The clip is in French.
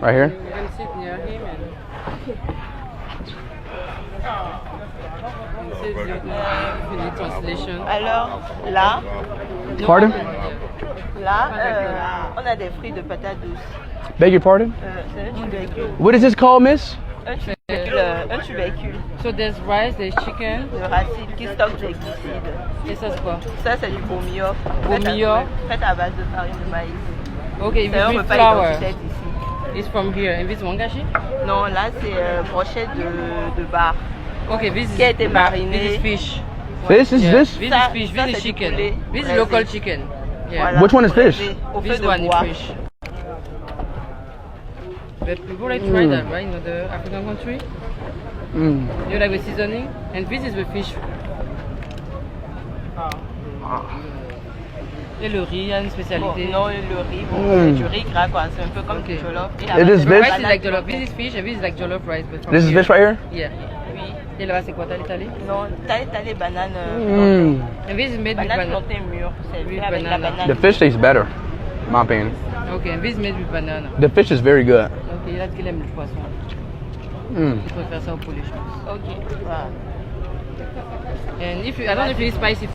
Right here? You can sit near him and this is the translation. Alors, là, Pardon? on a des fruits de patates douces. Beg your pardon? C'est un tubercule. What is this called, miss? Un tubercule So there's rice, there's chicken. de racines qui stocke des glucides. Et ça c'est quoi? Ça, c'est du bomio. Bomio. Fait à base de farine de maïs. Okay, C'est un with repas flour. d'identité ici. It's from here. And this is wangashi? Non, là, c'est brochette de bar Okay, this is qui a été mariné. This is fish. Fish? Is Yeah. this? This Ça- is fish. ça, This is c'est du chicken. poulet This is braisé. local chicken. Yeah. Voilà. Which one is fish? Au feu This de one is bois. fish. But people like try that, right? In the African country. Mm. You like the seasoning? And this is the fish. Et le riz, il y a une Bon, spécialité. non, le riz, c'est du riz gras, quoi. C'est un peu comme du Ok. jollof. Et It là-bas, is c'est The fish? rice is banane like jollof. plantain. This is fish and this is like jollof rice. But from This is here. fish right here? Yeah. Oui. Et là-bas, c'est quoi? T'as les Non, t'as les bananes. Mm. And this is made with Bananes banana. plantain mûres. C'est Oui, fait avec la banana. banane. The fish tastes better, in my opinion. Okay, and this is made with banana. The fish is very good. Ok, là, qu'il aime le poisson. Mm. Il préfère ça au poulet, je pense. Ok. Voilà. And if you, I don't know if you eat spicy